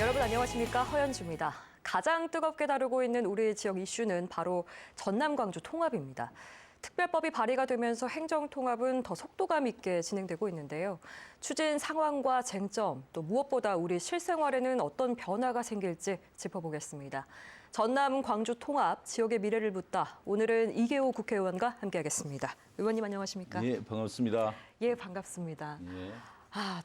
여러분 안녕하십니까? 허연주입니다. 가장 뜨겁게 다루고 있는 우리 지역 이슈는 바로 전남 광주 통합입니다. 특별법이 발의가 되면서 행정통합은 더 속도감 있게 진행되고 있는데요. 추진 상황과 쟁점, 또 무엇보다 우리 실생활에는 어떤 변화가 생길지 짚어보겠습니다. 전남 광주 통합, 지역의 미래를 묻다. 오늘은 이계호 국회의원과 함께하겠습니다. 의원님 안녕하십니까? 예, 반갑습니다. 예, 반갑습니다. 예.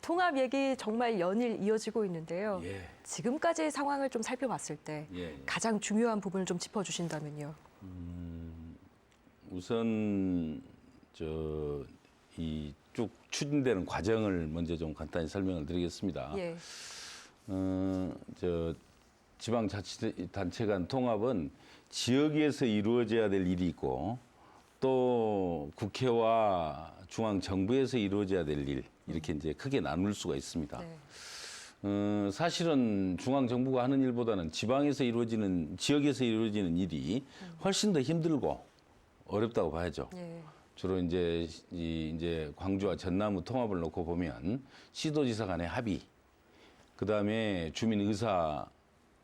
통합 얘기 정말 연일 이어지고 있는데요. 예. 지금까지 상황을 좀 살펴봤을 때 예. 가장 중요한 부분을 좀 짚어주신다면요. 우선 이 쭉 추진되는 과정을 먼저 좀 간단히 설명을 드리겠습니다. 예. 지방자치단체 간 통합은 지역에서 이루어져야 될 일이 있고 또 국회와 중앙정부에서 이루어져야 될 일, 이렇게 이제 크게 나눌 수가 있습니다. 네. 사실은 중앙정부가 하는 일보다는 지역에서 이루어지는 일이 훨씬 더 힘들고 어렵다고 봐야죠. 예. 주로 이제 광주와 전남의 통합을 놓고 보면 시도지사 간의 합의, 그 다음에 주민 의사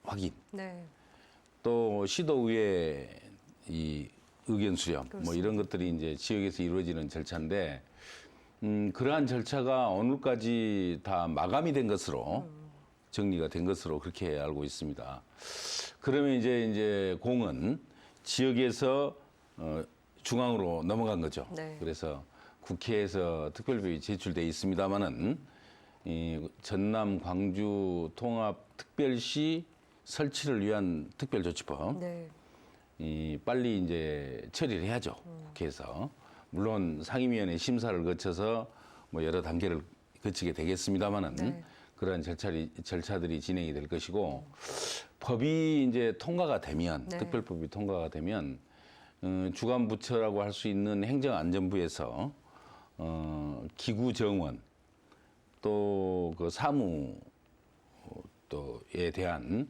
확인, 네. 또 시도의회 이 의견 수렴, 뭐 그렇습니다. 이런 것들이 이제 지역에서 이루어지는 절차인데, 그러한 절차가 오늘까지 다 마감이 된 것으로 정리가 된 것으로 그렇게 알고 있습니다. 그러면 이제 공은 지역에서 중앙으로 넘어간 거죠. 네. 그래서 국회에서 특별법이 제출돼 있습니다만은 이 전남 광주 통합 특별시 설치를 위한 특별조치법, 네. 빨리 이제 처리를 해야죠. 국회에서. 물론 상임위원회 심사를 거쳐서 뭐 여러 단계를 거치게 되겠습니다만은 네. 그러한 절차들이 진행이 될 것이고, 법이 이제 통과가 되면, 네. 특별법이 통과가 되면 주관 부처라고 할 수 있는 행정안전부에서 기구 정원 또 그 사무 또에 대한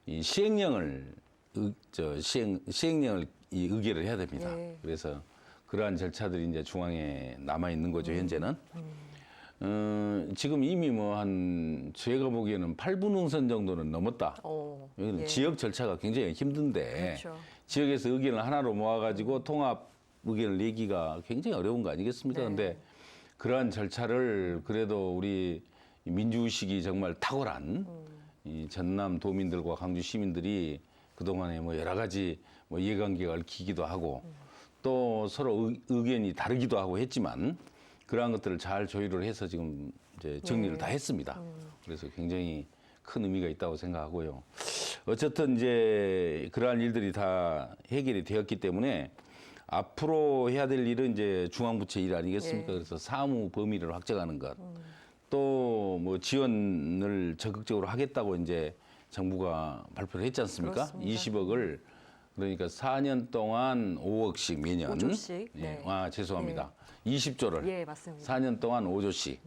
이 시행령을 의결을 해야 됩니다. 예. 그래서 그러한 절차들이 이제 중앙에 남아 있는 거죠, 현재는. 지금 이미 제가 보기에는 8분 응선 정도는 넘었다. 여기는 예. 지역 절차가 굉장히 힘든데, 그렇죠. 지역에서 의견을 하나로 모아가지고 통합 의견을 내기가 굉장히 어려운 거 아니겠습니까? 네. 근데 그러한 절차를 그래도 우리 민주의식이 정말 탁월한 이 전남 도민들과 광주 시민들이 그동안에 뭐 여러 가지 뭐 이해관계가 얽히기도 하고 또 서로 의견이 다르기도 하고 했지만 그러한 것들을 잘 조율을 해서 지금 이제 정리를 네. 다 했습니다. 그래서 굉장히 큰 의미가 있다고 생각하고요. 어쨌든 이제 그러한 일들이 다 해결이 되었기 때문에 앞으로 해야 될 일은 이제 중앙부처 일 아니겠습니까? 예. 그래서 사무 범위를 확정하는 것, 또 뭐 지원을 적극적으로 하겠다고 이제 정부가 발표를 했지 않습니까? 그렇습니다. 20억을 그러니까 4년 동안 5억씩 매년. 5조씩. 예. 네. 죄송합니다. 20조를 예, 맞습니다. 4년 동안 5조씩.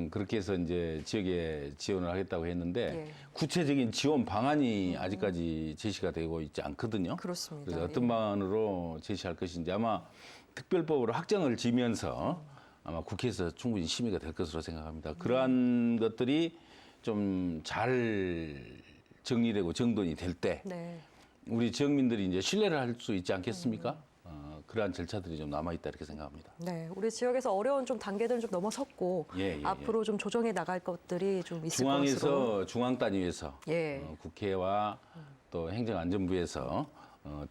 그렇게 해서 이제 지역에 지원을 하겠다고 했는데 예. 구체적인 지원 방안이 아직까지 제시가 되고 있지 않거든요. 그렇습니다. 그래서 어떤 예. 방안으로 제시할 것인지 아마 특별법으로 확정을 지면서 아마 국회에서 충분히 심의가 될 것으로 생각합니다. 그러한 것들이 좀 잘 정리되고 정돈이 될 때 네. 우리 지역민들이 이제 신뢰를 할 수 있지 않겠습니까? 그러한 절차들이 좀 남아있다 이렇게 생각합니다. 네, 우리 지역에서 어려운 좀 단계들은 좀 넘어섰고 예. 앞으로 좀 조정해 나갈 것들이 좀 있을 것으로. 중앙에서 중앙 단위에서 예. 국회와 또 행정안전부에서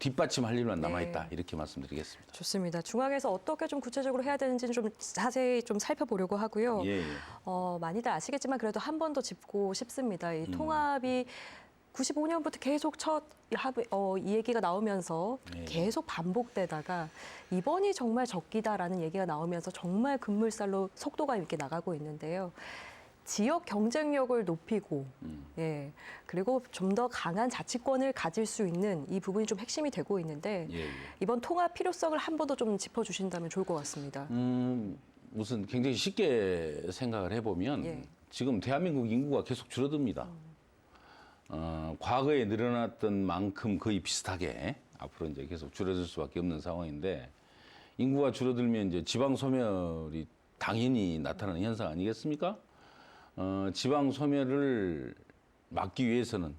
뒷받침할 일만 남아있다 네. 이렇게 말씀드리겠습니다. 좋습니다. 중앙에서 어떻게 좀 구체적으로 해야 되는지는 좀 자세히 좀 살펴보려고 하고요. 예. 많이들 아시겠지만 그래도 한 번 더 짚고 싶습니다. 이 통합이 95년부터 계속 이 얘기가 나오면서 예. 계속 반복되다가 이번이 정말 적기다라는 얘기가 나오면서 정말 급물살로 속도감 있게 나가고 있는데요. 지역 경쟁력을 높이고, 예, 그리고 좀 더 강한 자치권을 가질 수 있는 이 부분이 좀 핵심이 되고 있는데 예. 이번 통합 필요성을 한 번 더 좀 짚어주신다면 좋을 것 같습니다. 우선 굉장히 쉽게 생각을 해보면 예. 지금 대한민국 인구가 계속 줄어듭니다. 과거에 늘어났던 만큼 거의 비슷하게 앞으로 이제 계속 줄어들 수밖에 없는 상황인데 인구가 줄어들면 이제 지방 소멸이 당연히 나타나는 현상 아니겠습니까? 지방 소멸을 막기 위해서는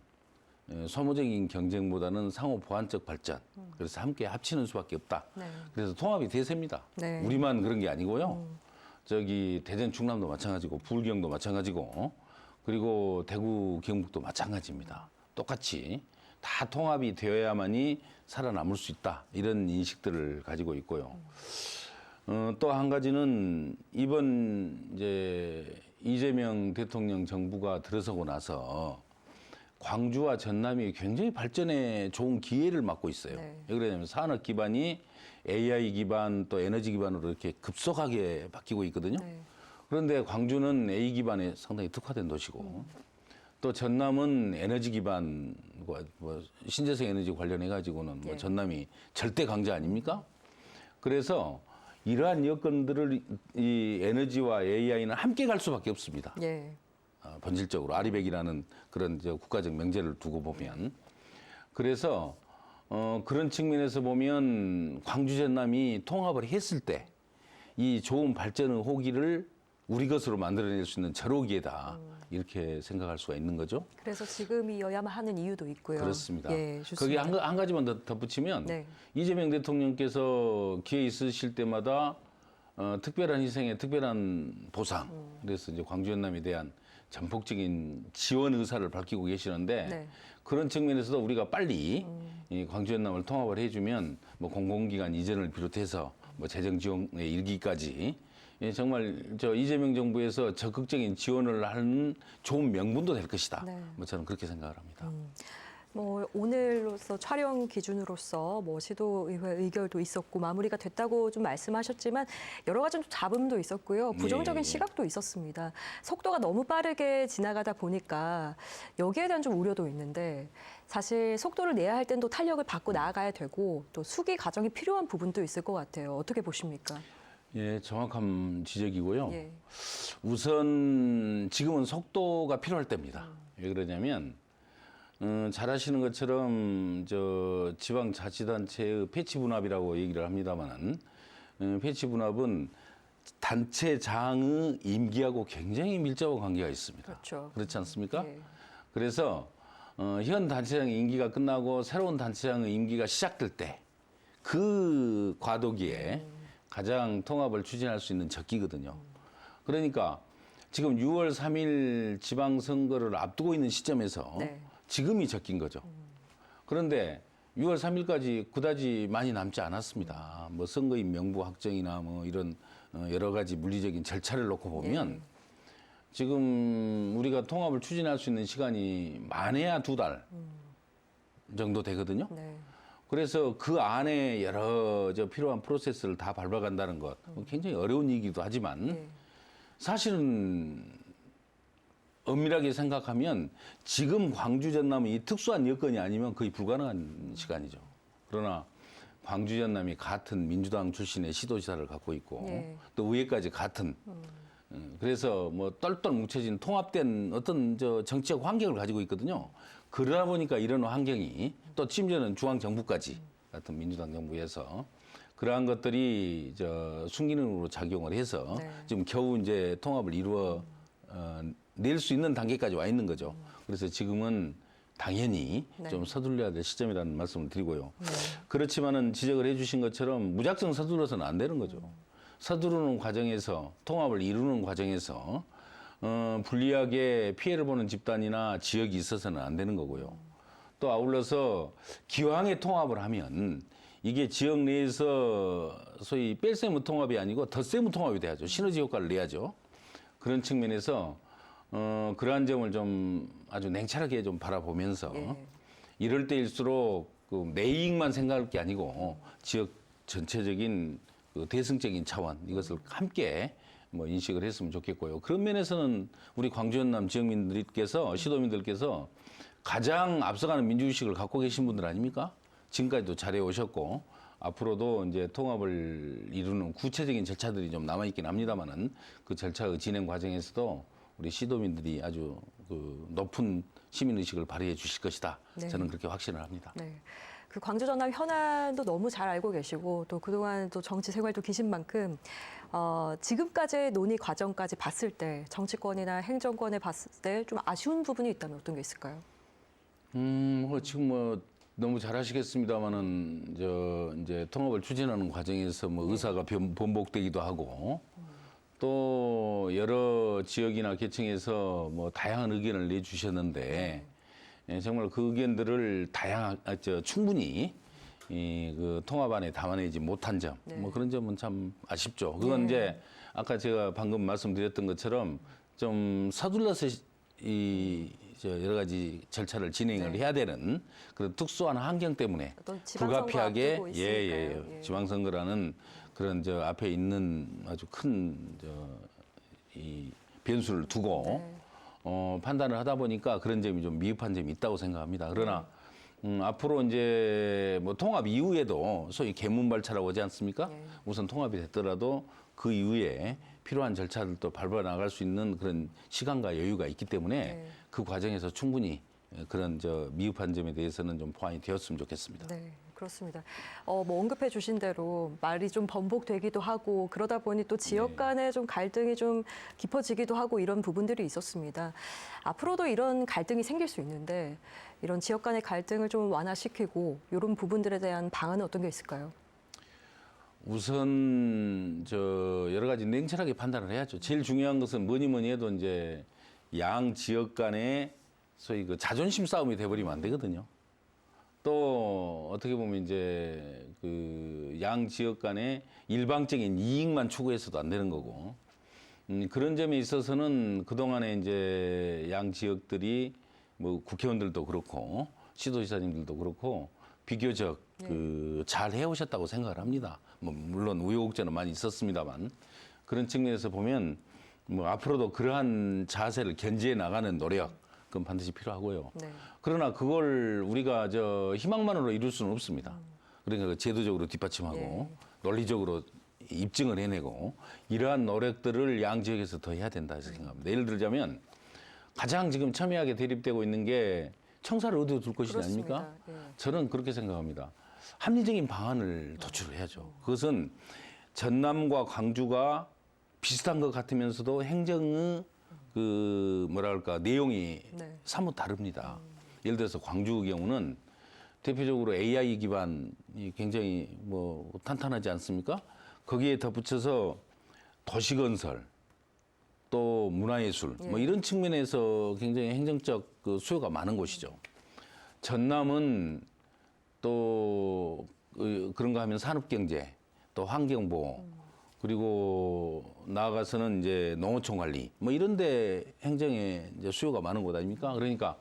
소모적인 경쟁보다는 상호 보완적 발전. 그래서 함께 합치는 수밖에 없다. 네. 그래서 통합이 대세입니다. 네. 우리만 그런 게 아니고요. 저기 대전 충남도 마찬가지고 부울경도 마찬가지고 그리고 대구 경북도 마찬가지입니다. 똑같이 다 통합이 되어야만이 살아남을 수 있다. 이런 인식들을 가지고 있고요. 또 한 가지는 이번 이제 이재명 대통령 정부가 들어서고 나서 광주와 전남이 굉장히 발전에 좋은 기회를 맞고 있어요. 네. 왜 그러냐면 산업 기반이 AI 기반 또 에너지 기반으로 이렇게 급속하게 바뀌고 있거든요. 네. 그런데 광주는 A 기반에 상당히 특화된 도시고 또 전남은 에너지 기반과 뭐 신재생 에너지 관련해 가지고는 뭐 예. 전남이 절대 강자 아닙니까? 그래서 이러한 여건들을 이 에너지와 AI는 함께 갈 수밖에 없습니다. 예. 본질적으로 아리백이라는 그런 국가적 명제를 두고 보면 그래서 그런 측면에서 보면 광주 전남이 통합을 했을 때 이 좋은 발전의 호기를 우리 것으로 만들어낼 수 있는 절호기회다 이렇게 생각할 수가 있는 거죠. 그래서 지금이어야만 하는 이유도 있고요. 그렇습니다. 예, 거기 좋습니다. 한 가지만 더 덧붙이면 네. 이재명 대통령께서 기회 있으실 때마다 특별한 희생에 특별한 보상 그래서 이제 광주 전남에 대한 전폭적인 지원 의사를 밝히고 계시는데 네. 그런 측면에서도 우리가 빨리 이 광주 전남을 통합을 해주면 뭐 공공기관 이전을 비롯해서 뭐 재정 지원의 일기까지 예, 정말 저 이재명 정부에서 적극적인 지원을 하는 좋은 명분도 될 것이다. 네. 뭐 저는 그렇게 생각을 합니다. 뭐 오늘로서 촬영 기준으로서 뭐 시도의회 의결도 있었고 마무리가 됐다고 좀 말씀하셨지만 여러 가지 좀 잡음도 있었고요. 부정적인 예. 시각도 있었습니다. 속도가 너무 빠르게 지나가다 보니까 여기에 대한 좀 우려도 있는데 사실 속도를 내야 할 땐 또 탄력을 받고 나아가야 되고 또 수기 과정이 필요한 부분도 있을 것 같아요. 어떻게 보십니까? 예, 정확한 지적이고요. 예. 우선 지금은 속도가 필요할 때입니다. 왜 그러냐면 잘 아시는 것처럼 저 지방자치단체의 패치 분합이라고 얘기를 합니다만은 패치 분합은 단체장의 임기하고 굉장히 밀접한 관계가 있습니다. 그렇죠. 그렇지 않습니까? 예. 그래서 현 단체장의 임기가 끝나고 새로운 단체장의 임기가 시작될 때 그 과도기에 가장 통합을 추진할 수 있는 적기거든요. 그러니까 지금 6월 3일 지방선거를 앞두고 있는 시점에서 네. 지금이 적긴 거죠. 그런데 6월 3일까지 그다지 많이 남지 않았습니다. 뭐 선거인 명부 확정이나 뭐 이런 여러 가지 물리적인 절차를 놓고 보면 지금 우리가 통합을 추진할 수 있는 시간이 많아야 2달 정도 되거든요. 네. 그래서 그 안에 여러 필요한 프로세스를 다 밟아간다는 것 굉장히 어려운 일이기도 하지만 예. 사실은 엄밀하게 생각하면 지금 광주 전남은 이 특수한 여건이 아니면 거의 불가능한 시간이죠. 그러나 광주 전남이 같은 민주당 출신의 시도지사를 갖고 있고 예. 또 의회까지 같은 그래서 뭐 똘똘 뭉쳐진 통합된 어떤 저 정치적 환경을 가지고 있거든요. 그러다 보니까 이런 환경이 또 심지어는 중앙정부까지 같은 민주당 정부에서 그러한 것들이 저 순기능으로 작용을 해서 네. 지금 겨우 이제 통합을 이루어 낼 수 있는 단계까지 와 있는 거죠. 그래서 지금은 당연히 네. 좀 서둘러야 될 시점이라는 말씀을 드리고요. 네. 그렇지만은 지적을 해주신 것처럼 무작정 서둘러서는 안 되는 거죠. 서두르는 과정에서 통합을 이루는 과정에서 불리하게 피해를 보는 집단이나 지역이 있어서는 안 되는 거고요. 또 아울러서 기왕에 통합을 하면 이게 지역 내에서 소위 뺄세무 통합이 아니고 덧세무 통합이 돼야죠. 시너지 효과를 내야죠. 그런 측면에서 그러한 점을 좀 아주 냉철하게 좀 바라보면서 예. 이럴 때일수록 그 내 이익만 생각할 게 아니고 지역 전체적인 그 대승적인 차원 이것을 함께 뭐 인식을 했으면 좋겠고요. 그런 면에서는 우리 광주 전남 지역민들께서 시도민들께서 가장 앞서가는 민주의식을 갖고 계신 분들 아닙니까? 지금까지도 잘해 오셨고 앞으로도 이제 통합을 이루는 구체적인 절차들이 좀 남아있긴 합니다만은 그 절차의 진행 과정에서도 우리 시도민들이 아주 그 높은 시민의식을 발휘해 주실 것이다. 네. 저는 그렇게 확신을 합니다. 네. 그 광주 전남 현안도 너무 잘 알고 계시고 또 그동안 또 정치 생활도 기신 만큼 지금까지의 논의 과정까지 봤을 때 정치권이나 행정권에 봤을 때 좀 아쉬운 부분이 있다면 어떤 게 있을까요? 지금 뭐 너무 잘하시겠습니다만은 이제 통합을 추진하는 과정에서 뭐 의사가 번복되기도 하고 또 여러 지역이나 계층에서 뭐 다양한 의견을 내주셨는데 정말 그 의견들을 충분히 그 통합안에 담아내지 못한 점, 뭐 그런 점은 참 아쉽죠. 그건 이제 아까 제가 방금 말씀드렸던 것처럼 좀 서둘러서 여러 가지 절차를 진행을 해야 되는 그런 특수한 환경 때문에 불가피하게 지방선거라는 그런 앞에 있는 아주 큰 이 변수를 두고 판단을 하다 보니까 그런 점이 좀 미흡한 점이 있다고 생각합니다. 그러나 앞으로 이제 뭐 통합 이후에도 소위 개문발차라고 하지 않습니까? 우선 통합이 됐더라도 그 이후에 필요한 절차를 또 밟아 나갈 수 있는 그런 시간과 여유가 있기 때문에 그 과정에서 충분히 그런 미흡한 점에 대해서는 좀 보완이 되었으면 좋겠습니다. 네, 그렇습니다. 뭐 언급해 주신 대로 말이 좀 번복되기도 하고 그러다 보니 또 지역 간의 좀 갈등이 좀 깊어지기도 하고 이런 부분들이 있었습니다. 앞으로도 이런 갈등이 생길 수 있는데 이런 지역 간의 갈등을 좀 완화시키고 이런 부분들에 대한 방안은 어떤 게 있을까요? 우선 여러 가지 냉철하게 판단을 해야죠. 제일 중요한 것은 뭐니 해도 이제 양 지역 간의 소위 그 자존심 싸움이 돼버리면 안 되거든요. 또 어떻게 보면 이제 그 양 지역 간의 일방적인 이익만 추구해서도 안 되는 거고 그런 점에 있어서는 그동안에 이제 양 지역들이 뭐 국회의원들도 그렇고 시도지사님들도 그렇고 비교적 잘 해오셨다고 생각을 합니다. 뭐 물론 우여곡절은 많이 있었습니다만 그런 측면에서 보면 뭐 앞으로도 그러한 자세를 견지해 나가는 노력 그건 반드시 필요하고요. 그러나 그걸 우리가 희망만으로 이룰 수는 없습니다. 그러니까 제도적으로 뒷받침하고 논리적으로 입증을 해내고 이러한 노력들을 양 지역에서 더 해야 된다 해서 생각합니다. 예를 들자면 가장 지금 첨예하게 대립되고 있는 게 청사를 어디에 둘 것이냐 아닙니까? 저는 그렇게 생각합니다. 합리적인 방안을 도출을 해야죠. 그것은 전남과 광주가 비슷한 것 같으면서도 행정의 내용이 사뭇 다릅니다. 예를 들어서 광주의 경우는 대표적으로 AI 기반이 굉장히 뭐 탄탄하지 않습니까? 거기에 덧붙여서 도시건설, 또 문화예술, 뭐 이런 측면에서 굉장히 행정적 그 수요가 많은 곳이죠. 전남은 또 그런가 하면 산업경제, 또 환경보호, 그리고 나아가서는 이제 농어촌 관리, 뭐 이런데 행정에 이제 수요가 많은 곳 아닙니까? 그러니까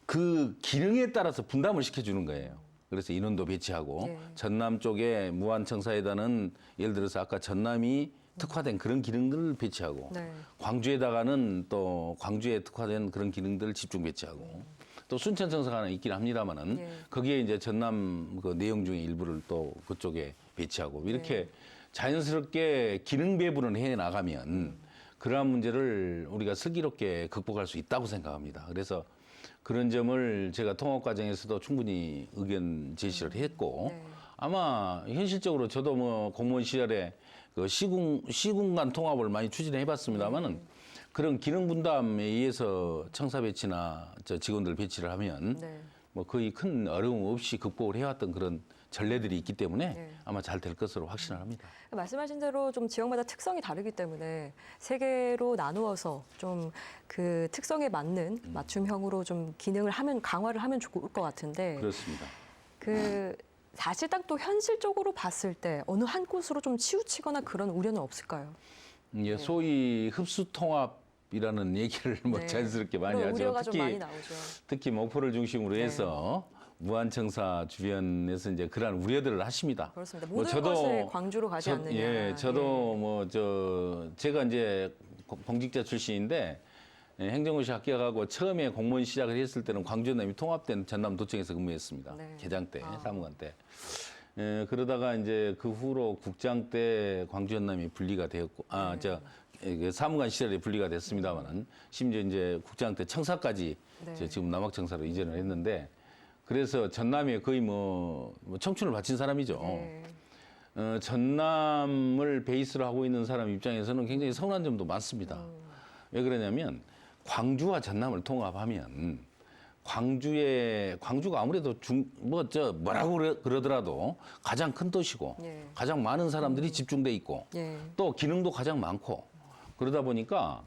그 기능에 따라서 분담을 시켜주는 거예요. 그래서 인원도 배치하고 전남 쪽에 무안청사에다는 예를 들어서 아까 전남이 특화된 그런 기능들을 배치하고 광주에다가는 또 광주에 특화된 그런 기능들을 집중 배치하고 또 순천청사가 하나 있긴 합니다만은 거기에 이제 전남 그 내용 중에 일부를 또 그쪽에 배치하고 이렇게 자연스럽게 기능 배분을 해 나가면 그러한 문제를 우리가 슬기롭게 극복할 수 있다고 생각합니다. 그래서 그런 점을 제가 통합 과정에서도 충분히 의견 제시를 했고 아마 현실적으로 저도 뭐 공무원 시절에 그 시군 간 통합을 많이 추진해 봤습니다만은 그런 기능 분담에 의해서 청사 배치나 직원들 배치를 하면 뭐 거의 큰 어려움 없이 극복을 해왔던 그런 전례들이 있기 때문에 아마 잘 될 것으로 확신을 합니다. 말씀하신 대로 좀 지역마다 특성이 다르기 때문에 세 개로 나누어서 좀 그 특성에 맞는 맞춤형으로 좀 기능을 강화를 하면 좋을 것 같은데. 그렇습니다. 사실상 또 현실적으로 봤을 때 어느 한 곳으로 좀 치우치거나 그런 우려는 없을까요? 소위 흡수 통합이라는 얘기를 뭐 자연스럽게 많이 하죠. 우려가 좀 많이 나오죠. 특히 목포를 중심으로 해서 무안청사 주변에서 이제 그러한 우려들을 하십니다. 그렇습니다. 모든 것을 광주로 가지 않느냐. 저도 제가 이제 공직자 출신인데 행정고시 합격하고 처음에 공무원 시작을 했을 때는 광주 전남이 통합된 전남도청에서 근무했습니다. 개장 때, 사무관 때. 그러다가 이제 그 후로 국장 때 광주 전남이 분리가 되었고, 사무관 시절에 분리가 됐습니다만은 심지어 이제 국장 때 청사까지 지금 남학청사로 이전을 했는데 그래서 전남에 거의 뭐 청춘을 바친 사람이죠. 전남을 베이스로 하고 있는 사람 입장에서는 굉장히 서운한 점도 많습니다. 왜 그러냐면 광주와 전남을 통합하면 광주가 아무래도 뭐라고 그러더라도 가장 큰 도시고 예. 가장 많은 사람들이 집중돼 있고 예. 또 기능도 가장 많고 그러다 보니까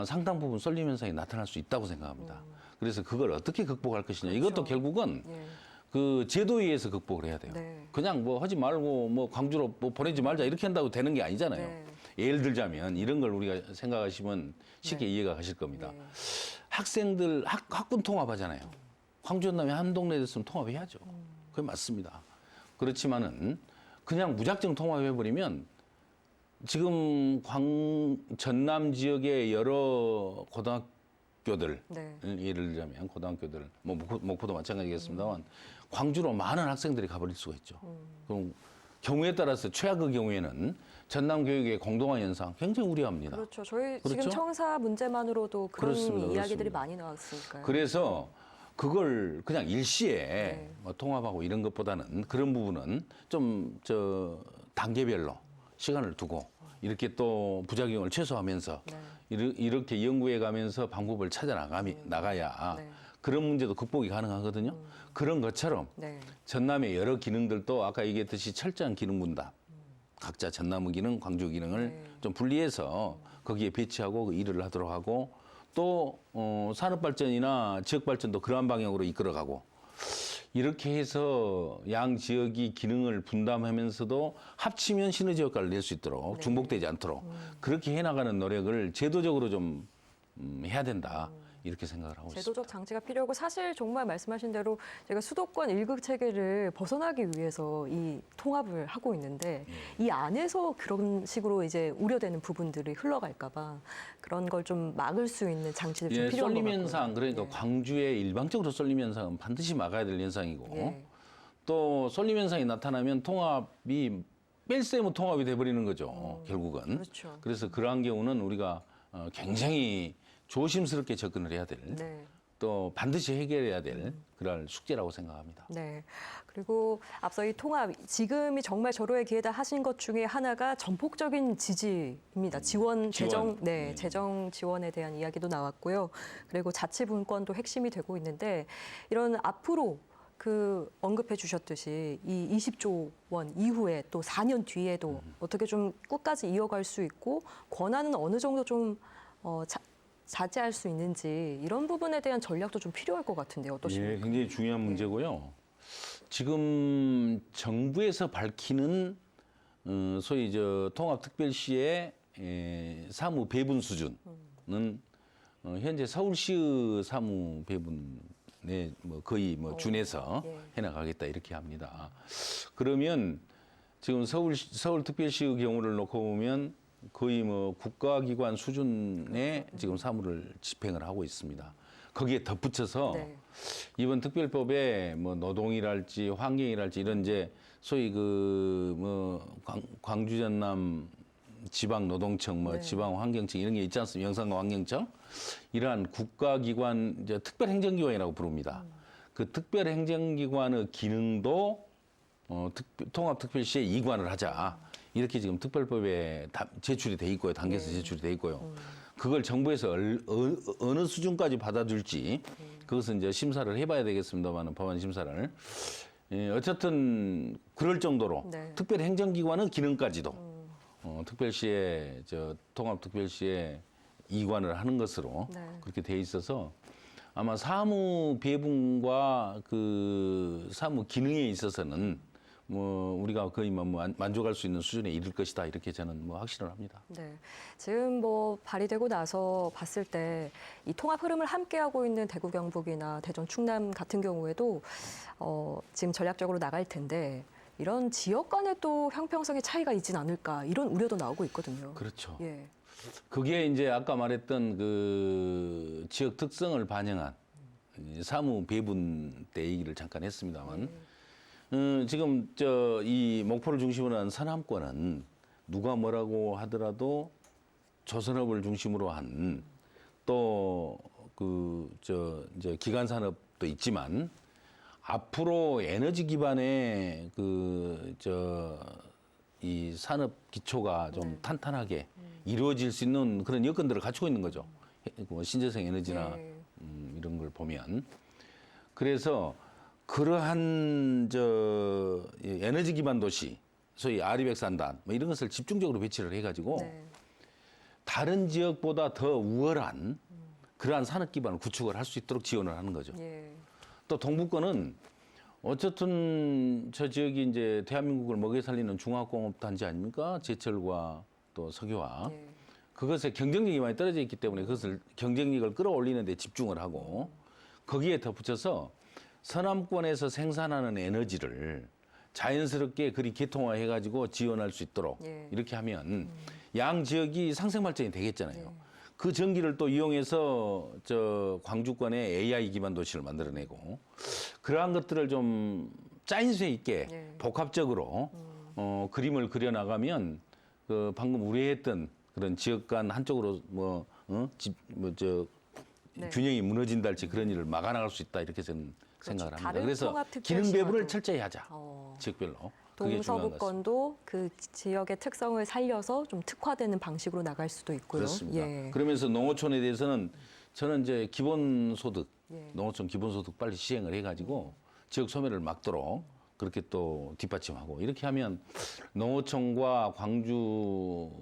상당 부분 쏠림 현상이 나타날 수 있다고 생각합니다. 그래서 그걸 어떻게 극복할 것이냐. 이것도 그렇죠. 결국은 예. 그 제도에 의해서 극복을 해야 돼요. 네. 그냥 뭐 하지 말고 뭐 광주로 뭐 보내지 말자 이렇게 한다고 되는 게 아니잖아요. 네. 예를 들자면 이런 걸 우리가 생각하시면 쉽게 이해가 가실 겁니다. 네. 학생들 학군 통합하잖아요. 광주 전남이 한 동네에 있으면 통합해야죠. 그게 맞습니다. 그렇지만은 그냥 무작정 통합해버리면 지금 전남 지역의 여러 고등학교들 네. 예를 들자면 고등학교들 뭐 목포도 마찬가지겠습니다만 광주로 많은 학생들이 가버릴 수가 있죠. 그럼 경우에 따라서 최악의 경우에는 전남 교육의 공동화 현상 굉장히 우려합니다. 그렇죠. 저희 그렇죠? 지금 청사 문제만으로도 그런 그렇습니다. 이야기들이 그렇습니다. 많이 나왔으니까요. 그래서 그걸 그냥 일시에 네. 뭐 통합하고 이런 것보다는 그런 부분은 좀 단계별로 시간을 두고 이렇게 또 부작용을 최소화하면서 네. 이렇게 연구해 가면서 방법을 찾아 나가야 네. 그런 문제도 극복이 가능하거든요. 그런 것처럼 네. 전남의 여러 기능들도 아까 얘기했듯이 철저한 기능 분담, 각자 전남의 기능, 광주 기능을 네. 좀 분리해서 거기에 배치하고 그 일을 하도록 하고 또 산업 발전이나 지역 발전도 그러한 방향으로 이끌어가고 이렇게 해서 양 지역이 기능을 분담하면서도 합치면 시너지 효과를 낼 수 있도록 네. 중복되지 않도록 그렇게 해나가는 노력을 제도적으로 좀 해야 된다. 이렇게 생각을 하고 있습니다. 제도적 장치가 필요하고 사실 정말 말씀하신 대로 제가 수도권 일극 체계를 벗어나기 위해서 이 통합을 하고 있는데 이 안에서 그런 식으로 이제 우려되는 부분들이 흘러갈까봐 그런 걸 좀 막을 수 있는 장치들이 좀 필요한 것 쏠림 같고요. 현상 그러니까 예. 광주의 일방적으로 쏠림 현상은 반드시 막아야 될 현상이고 예. 또 쏠림 현상이 나타나면 통합이 뺄셈의 통합이 돼버리는 거죠. 결국은. 그렇죠. 그래서 그러한 경우는 우리가 굉장히 조심스럽게 접근을 해야 될, 네. 또 반드시 해결해야 될 그럴 숙제라고 생각합니다. 네. 그리고 앞서 이 통합, 지금이 정말 절호의 기회다 하신 것 중에 하나가 전폭적인 지지입니다. 지원, 재정, 네, 네. 재정 지원에 대한 이야기도 나왔고요. 그리고 자치 분권도 핵심이 되고 있는데 이런 앞으로 그 언급해 주셨듯이 이 20조 원 이후에 또 4년 뒤에도 어떻게 좀 끝까지 이어갈 수 있고 권한은 어느 정도 좀 자제할 수 있는지 이런 부분에 대한 전략도 좀 필요할 것 같은데 어떠십니까? 예, 굉장히 중요한 문제고요. 지금 정부에서 밝히는 소위 통합특별시의 사무 배분 수준은 현재 서울시의 사무 배분에 거의 준해서 예. 해나가겠다 이렇게 합니다. 그러면 지금 서울특별시의 경우를 놓고 보면 거의 국가기관 수준의 지금 사무를 집행을 하고 있습니다. 거기에 덧붙여서 네. 이번 특별법에 노동이랄지 환경이랄지 이런 이제 소위 광주 전남 지방노동청 네. 지방환경청 이런 게 있지 않습니까? 영산과 환경청 이러한 국가기관 이제 특별행정기관이라고 부릅니다. 그 특별행정기관의 기능도 통합특별시에 이관을 하자. 이렇게 지금 특별법에 제출이 돼 있고요. 단계에서 제출이 돼 있고요. 그걸 정부에서 어느 수준까지 받아줄지 그것은 이제 심사를 해봐야 되겠습니다만 법안 심사를. 어쨌든 그럴 정도로 네. 특별행정기관의 기능까지도 특별시에 통합특별시에 이관을 하는 것으로 네. 그렇게 돼 있어서 아마 사무 배분과 그 사무 기능에 있어서는 우리가 거의 만족할 수 있는 수준에 이를 것이다 이렇게 저는 확신을 합니다. 네. 지금 발의되고 나서 봤을 때 이 통합 흐름을 함께하고 있는 대구 경북이나 대전 충남 같은 경우에도 지금 전략적으로 나갈 텐데 이런 지역 간에 또 형평성의 차이가 있진 않을까 이런 우려도 나오고 있거든요. 그렇죠. 예. 그게 이제 아까 말했던 그 지역 특성을 반영한 사무 배분 때 얘기를 잠깐 했습니다만 지금 이 목포를 중심으로 한 서남권은 누가 뭐라고 하더라도 조선업을 중심으로 한 또 이제 기간 산업도 있지만 앞으로 에너지 기반의 이 산업 기초가 좀 탄탄하게 이루어질 수 있는 그런 여건들을 갖추고 있는 거죠. 뭐 신재생 에너지나 네. 이런 걸 보면. 그래서 그러한 에너지 기반 도시, 소위 아리백산단 뭐 이런 것을 집중적으로 배치를 해가지고 네. 다른 지역보다 더 우월한 그러한 산업 기반을 구축을 할 수 있도록 지원을 하는 거죠. 예. 또 동북권은 어쨌든 저 지역이 이제 대한민국을 먹여 살리는 중화공업단지 아닙니까? 제철과 또 석유화. 예. 그것에 경쟁력이 많이 떨어져 있기 때문에 그것을 경쟁력을 끌어올리는 데 집중을 하고 거기에 덧붙여서 서남권에서 생산하는 에너지를 자연스럽게 그리 개통화해가지고 지원할 수 있도록 예. 이렇게 하면 양 지역이 상생발전이 되겠잖아요. 그 전기를 또 이용해서 저 광주권에 AI 기반 도시를 만들어내고 그러한 것들을 좀 짜임새 있게 예. 복합적으로 그림을 그려나가면 그 방금 우려했던 그런 지역 간 한쪽으로 네. 균형이 무너진달지 그런 일을 막아나갈 수 있다 이렇게 저는 생각을 합니다. 다른 그래서 통합특별 기능 배분을 시와도. 철저히 하자. 지역별로. 그게 중요한 것 같습니다. 동서부권도 그 지역의 특성을 살려서 좀 특화되는 방식으로 나갈 수도 있고요. 그렇습니다. 예. 그러면서 농어촌에 대해서는 저는 이제 기본소득, 예. 농어촌 기본소득 빨리 시행을 해가지고 지역 소멸을 막도록 그렇게 또 뒷받침하고 이렇게 하면 농어촌과 광주권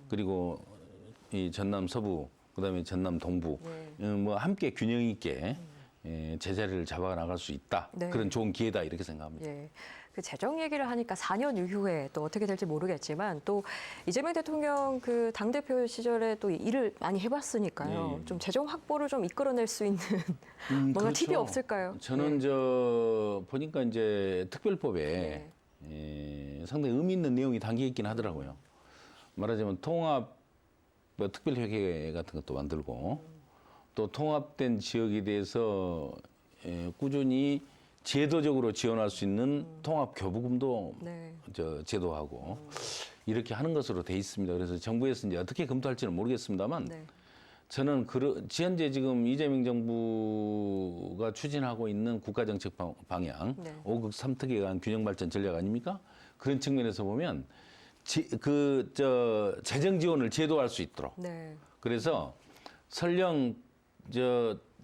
그리고 이 전남 서부 그다음에 전남 동부 뭐 함께 균형 있게 제자리를 잡아 나갈 수 있다. 네. 그런 좋은 기회다 이렇게 생각합니다. 예. 그 재정 얘기를 하니까 4년 이후에 또 어떻게 될지 모르겠지만 또 이재명 대통령 그 당대표 시절에 또 일을 많이 해봤으니까요. 예. 좀 재정 확보를 좀 이끌어낼 수 있는 뭔가 그렇죠. 팁이 없을까요? 저는 예. 저 보니까 이제 특별법에 상당히 의미 있는 내용이 담겨 있긴 하더라고요. 말하자면 통합 뭐 특별회계 같은 것도 만들고 또 통합된 지역에 대해서 꾸준히 제도적으로 지원할 수 있는 통합 교부금도 네. 제도하고 이렇게 하는 것으로 돼 있습니다. 그래서 정부에서 이제 어떻게 검토할지는 모르겠습니다만 네. 저는 현재 지금 이재명 정부가 추진하고 있는 국가정책 방향, 네. 5급 3특에 의한 균형발전 전략 아닙니까? 그런 측면에서 보면 재정 지원을 제도할 수 있도록. 네. 그래서 설령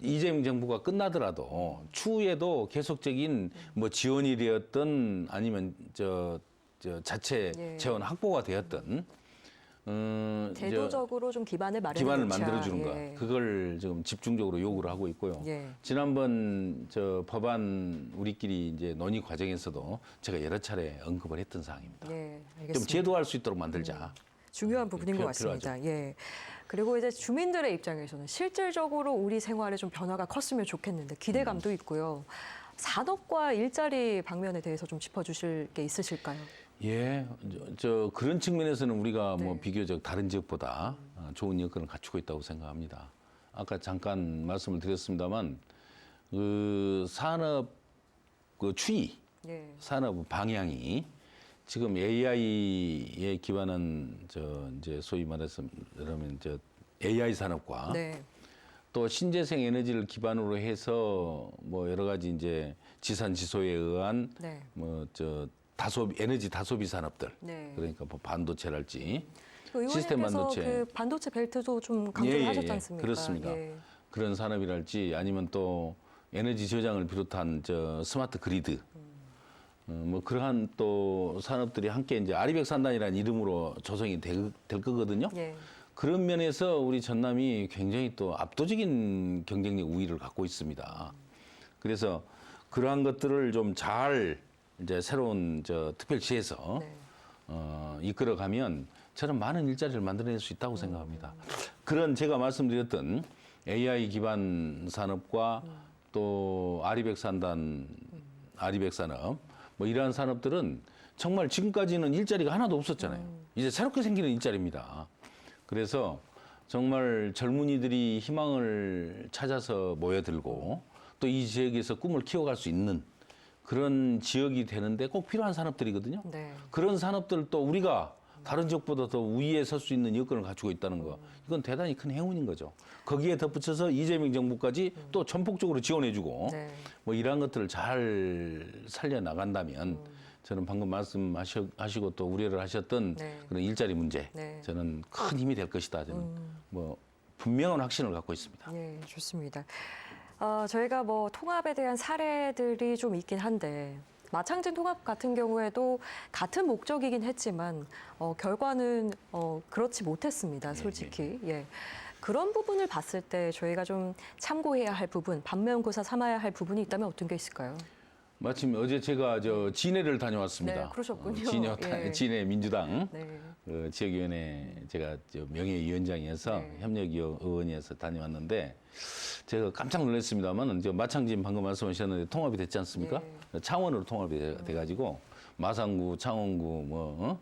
이재명 정부가 끝나더라도 추후에도 계속적인 뭐 지원이 되었든 아니면 자체 예. 재원 확보가 되었든 제도적으로 좀 기반을 기반을 놓자. 만들어주는 예. 거 그걸 지금 집중적으로 요구를 하고 있고요. 예. 지난번 법안 우리끼리 이제 논의 과정에서도 제가 여러 차례 언급을 했던 사항입니다. 예, 알겠습니다. 좀 제도할 수 있도록 만들자. 중요한 부분인 것 같습니다. 예. 그리고 이제 주민들의 입장에서는 실질적으로 우리 생활에 좀 변화가 컸으면 좋겠는데 기대감도 있고요. 산업과 일자리 방면에 대해서 좀 짚어주실 게 있으실까요? 예, 그런 측면에서는 우리가 뭐 네. 비교적 다른 지역보다 좋은 여건을 갖추고 있다고 생각합니다. 아까 잠깐 말씀을 드렸습니다만 그 산업 그 추이, 예. 산업 방향이 지금 AI에 기반한 이제 소위 말해서 그러면 AI 산업과 네. 또 신재생 에너지를 기반으로 해서 뭐 여러 가지 이제 지산지소에 의한 네. 에너지 다소비 산업들 네. 그러니까 뭐 반도체랄지 그 시스템 의원님께서 반도체. 그 반도체 벨트도 좀 강조를 하셨지 않습니까? 그렇습니다. 예. 그런 산업이랄지 아니면 또 에너지 저장을 비롯한 스마트 그리드 뭐 그러한 또 산업들이 함께 이제 아리백산단이라는 이름으로 조성이 될 거거든요. 예. 그런 면에서 우리 전남이 굉장히 또 압도적인 경쟁력 우위를 갖고 있습니다. 그래서 그러한 것들을 좀 잘 이제 새로운 특별시에서 네. 이끌어가면 저는 많은 일자리를 만들어낼 수 있다고 생각합니다. 그런 제가 말씀드렸던 AI 기반 산업과 또 아리백산단, 아리백산업 뭐 이러한 산업들은 정말 지금까지는 일자리가 하나도 없었잖아요. 이제 새롭게 생기는 일자리입니다. 그래서 정말 젊은이들이 희망을 찾아서 모여들고 또 이 지역에서 꿈을 키워갈 수 있는 그런 지역이 되는데 꼭 필요한 산업들이거든요. 네. 그런 산업들 또 우리가 다른 지역보다 더 우위에 설 수 있는 여건을 갖추고 있다는 거 이건 대단히 큰 행운인 거죠. 거기에 덧붙여서 이재명 정부까지 또 전폭적으로 지원해주고 네. 뭐 이러한 것들을 잘 살려 나간다면 저는 방금 말씀하시고 또 우려를 하셨던 네. 그런 일자리 문제, 네. 저는 큰 힘이 될 것이다. 저는 뭐 분명한 확신을 갖고 있습니다. 예, 좋습니다. 저희가 뭐 통합에 대한 사례들이 좀 있긴 한데 마창진 통합 같은 경우에도 같은 목적이긴 했지만 결과는 그렇지 못했습니다. 솔직히. 예. 그런 부분을 봤을 때 저희가 좀 참고해야 할 부분, 반면교사 삼아야 할 부분이 있다면 어떤 게 있을까요? 마침 어제 제가 진해를 다녀왔습니다. 네, 그러셨군요. 진해 민주당 네. 지역위원회 제가 명예위원장이어서 네. 협력위원이어서 다녀왔는데 제가 깜짝 놀랐습니다만 마창진 방금 말씀하셨는데 통합이 됐지 않습니까? 창원으로 통합이 돼가지고 마산구, 창원구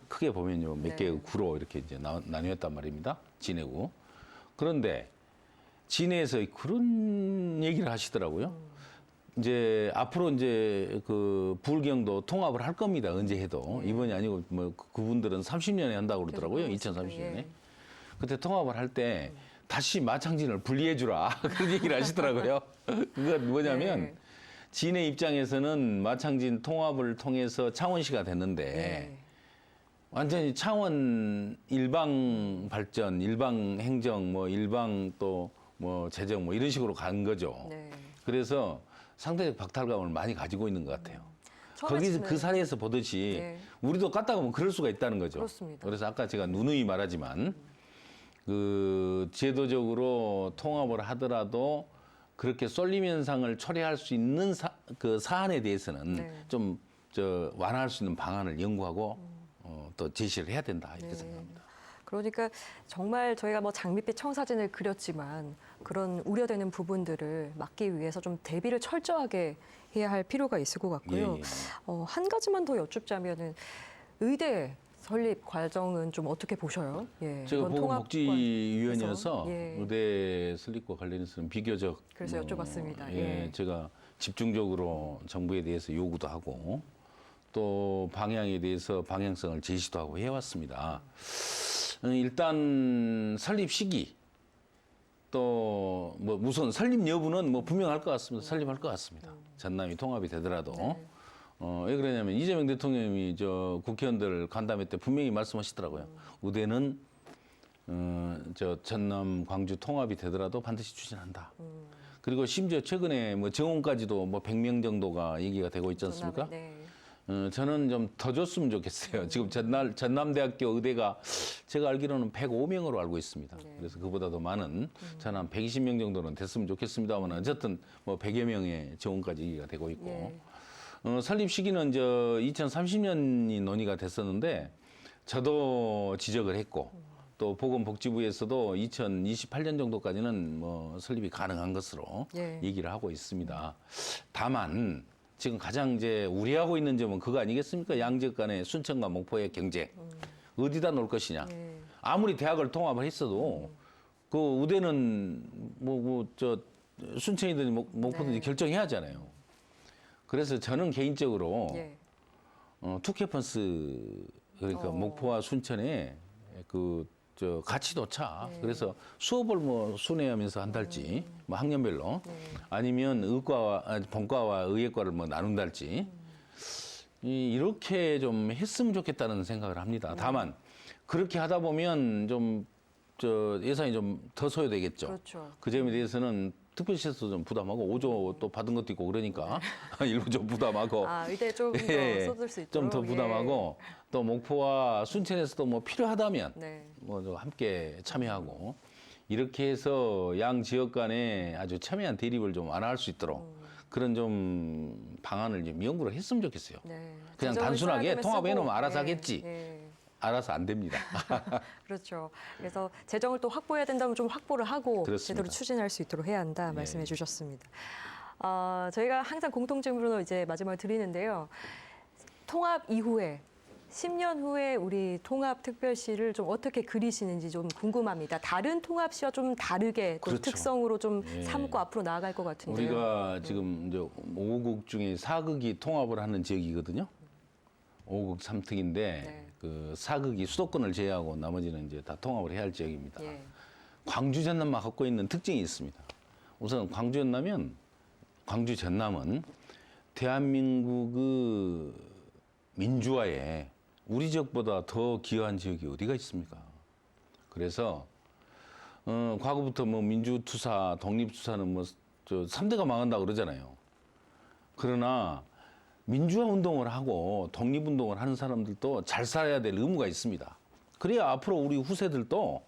크게 보면요 몇 개의 구로 이렇게 이제 나뉘었단 말입니다. 진해구. 그런데 진해에서 그런 얘기를 하시더라고요. 이제 앞으로 이제 그 부울경도 통합을 할 겁니다. 언제 해도 이번이 아니고 뭐 그분들은 30년에 한다고 그러더라고요. 2030년에. 예. 그때 통합을 할 때 다시 마창진을 분리해 주라 그런 얘기를 하시더라고요. 그건 뭐냐면 네. 진해 입장에서는 마창진 통합을 통해서 창원시가 됐는데 네. 완전히 창원 일방 발전, 일방 행정, 일방 또 재정 이런 식으로 간 거죠. 네. 그래서 상대적 박탈감을 많이 가지고 있는 것 같아요. 처음에는 거기 그 사례에서 보듯이 네. 우리도 깠다 보면 그럴 수가 있다는 거죠. 그렇습니다. 그래서 아까 제가 누누이 말하지만 그 제도적으로 통합을 하더라도 그렇게 쏠림 현상을 초래할 수 있는 그 사안에 대해서는 네. 좀 완화할 수 있는 방안을 연구하고 또 제시를 해야 된다 이렇게 네. 생각합니다. 그러니까 정말 저희가 뭐 장밋빛 청사진을 그렸지만 그런 우려되는 부분들을 막기 위해서 좀 대비를 철저하게 해야 할 필요가 있을 것 같고요. 예, 예. 한 가지만 더 여쭙자면은 의대 설립 과정은 좀 어떻게 보셔요? 예, 제가 이번 통합 보건복지위원이어서 예. 의대 설립과 관련해서는 비교적 그래서 여쭤봤습니다. 예, 예. 제가 집중적으로 정부에 대해서 요구도 하고 또 방향에 대해서 방향성을 제시도 하고 해왔습니다. 일단 설립 시기 또 우선 설립 여부는 분명할 것 같습니다. 설립할 것 같습니다. 전남이 통합이 되더라도. 네. 왜 그러냐면 이재명 대통령이 국회의원들 간담회 때 분명히 말씀하시더라고요. 의대는 전남 광주 통합이 되더라도 반드시 추진한다. 그리고 심지어 최근에 정원까지도 100명 정도가 얘기가 되고 있지 않습니까? 네. 저는 좀 더 줬으면 좋겠어요. 지금 전남대학교 의대가 제가 알기로는 105명으로 알고 있습니다. 그래서 그보다 더 많은 저는 한 120명 정도는 됐으면 좋겠습니다만 어쨌든 100여 명의 정원까지 얘기가 되고 있고 예. 설립 시기는 2030년이 논의가 됐었는데 저도 지적을 했고 또 보건복지부에서도 2028년 정도까지는 설립이 가능한 것으로 예. 얘기를 하고 있습니다. 다만 지금 가장 우려하고 있는 점은 그거 아니겠습니까? 양지역 간의 순천과 목포의 경쟁. 어디다 놓을 것이냐. 예. 아무리 대학을 통합을 했어도 그 의대는 순천이든지 목포든지 네. 결정해야 하잖아요. 그래서 저는 개인적으로 예. 투캐펀스 그러니까 목포와 순천에 같이 놓자. 네. 그래서 수업을 순회하면서 한달지 학년별로 아니면 본과와 의예과를 나눈달지 이렇게 좀 했으면 좋겠다는 생각을 합니다. 다만 그렇게 하다 보면 좀 예산이 좀 더 소요되겠죠. 그렇죠. 그 점에 대해서는 특별시에서 좀 부담하고 5조 또 받은 것도 있고 그러니까 일부 좀 부담하고 의대 좀 더 예, 쏟을 수 있도록 좀 더 부담하고 또 목포와 순천에서도 필요하다면 네. 함께 참여하고 이렇게 해서 양 지역 간에 아주 첨예한 대립을 좀 완화할 수 있도록 그런 좀 방안을 좀 연구를 했으면 좋겠어요. 네. 그냥 재정을 단순하게 써야 되면 통합해놓으면 쓰고. 알아서 예, 하겠지. 예. 알아서 안 됩니다. 그렇죠. 그래서 재정을 또 확보해야 된다면 좀 확보를 하고 그렇습니다. 제대로 추진할 수 있도록 해야 한다 예. 말씀해 주셨습니다. 저희가 항상 공통점으로 이제 마지막으로 드리는데요. 통합 이후에 10년 후에 우리 통합특별시를 좀 어떻게 그리시는지 좀 궁금합니다. 다른 통합시와 좀 다르게 또 그렇죠. 특성으로 좀 예. 삼고 앞으로 나아갈 것 같은데요. 우리가 지금 5국 중에 4극이 통합을 하는 지역이거든요. 5극 3특인데 네. 그 4극이 수도권을 제외하고 나머지는 다 통합을 해야 할 지역입니다. 예. 광주 전남만 갖고 있는 특징이 있습니다. 우선 광주 전남은 대한민국의 민주화에 우리 지역보다 더 기여한 지역이 어디가 있습니까? 그래서 과거부터 뭐 민주투사, 독립투사는 뭐 저 3대가 망한다 그러잖아요. 그러나 민주화 운동을 하고 독립운동을 하는 사람들도 잘 살아야 될 의무가 있습니다. 그래야 앞으로 우리 후세들도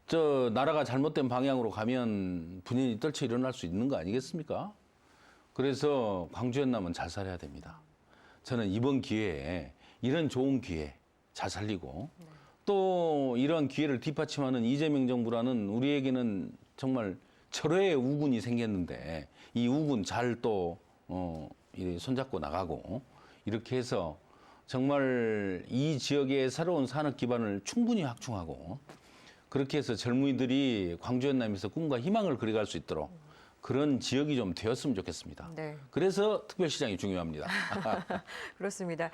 저 나라가 잘못된 방향으로 가면 분연히 떨쳐 일어날 수 있는 거 아니겠습니까? 그래서 광주 전남은 잘 살아야 됩니다. 저는 이번 기회에 이런 좋은 기회 잘 살리고 또 이런 기회를 뒷받침하는 이재명 정부라는 우리에게는 정말 철회의 우군이 생겼는데 이 우군 잘 또 손잡고 나가고 이렇게 해서 정말 이 지역의 새로운 산업 기반을 충분히 확충하고 그렇게 해서 젊은이들이 광주 전남에서 꿈과 희망을 그려갈 수 있도록 그런 지역이 좀 되었으면 좋겠습니다. 네. 그래서 특별시장이 중요합니다. 그렇습니다.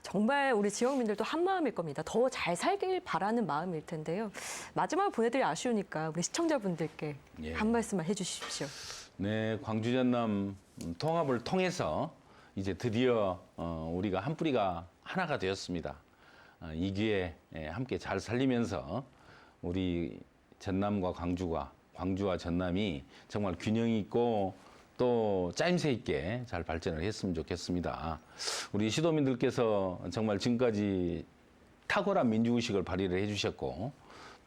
정말 우리 지역민들도 한마음일 겁니다. 더 잘 살길 바라는 마음일 텐데요. 마지막으로 보내드리 아쉬우니까 우리 시청자분들께 예. 한 말씀만 해주십시오. 네, 광주 전남 통합을 통해서 이제 드디어 우리가 한 뿌리가 하나가 되었습니다. 이 기회에 함께 잘 살리면서 우리 전남과 광주와 전남이 정말 균형 있고 또 짜임새 있게 잘 발전을 했으면 좋겠습니다. 우리 시도민들께서 정말 지금까지 탁월한 민주의식을 발휘를 해주셨고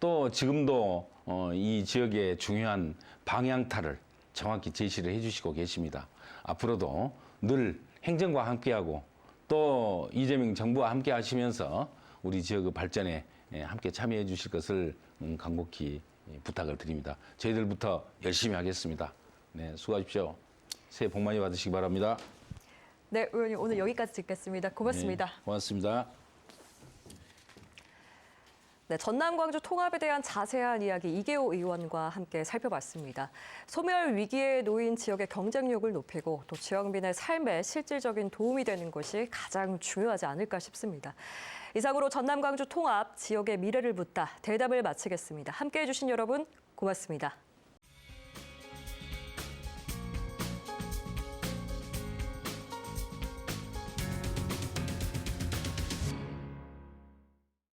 또 지금도 이 지역의 중요한 방향타를 정확히 제시를 해주시고 계십니다. 앞으로도 늘 행정과 함께하고 또 이재명 정부와 함께 하시면서 우리 지역의 발전에 함께 참여해 주실 것을 간곡히 부탁을 드립니다. 저희들부터 열심히 하겠습니다. 네, 수고하십시오. 새해 복 많이 받으시기 바랍니다. 네, 의원님 오늘 여기까지 듣겠습니다. 고맙습니다. 네, 고맙습니다. 네, 전남 광주 통합에 대한 자세한 이야기 이계호 의원과 함께 살펴봤습니다. 소멸 위기에 놓인 지역의 경쟁력을 높이고 또 지역민의 삶에 실질적인 도움이 되는 것이 가장 중요하지 않을까 싶습니다. 이상으로 전남 광주 통합 지역의 미래를 묻다 대담을 마치겠습니다. 함께해 주신 여러분 고맙습니다.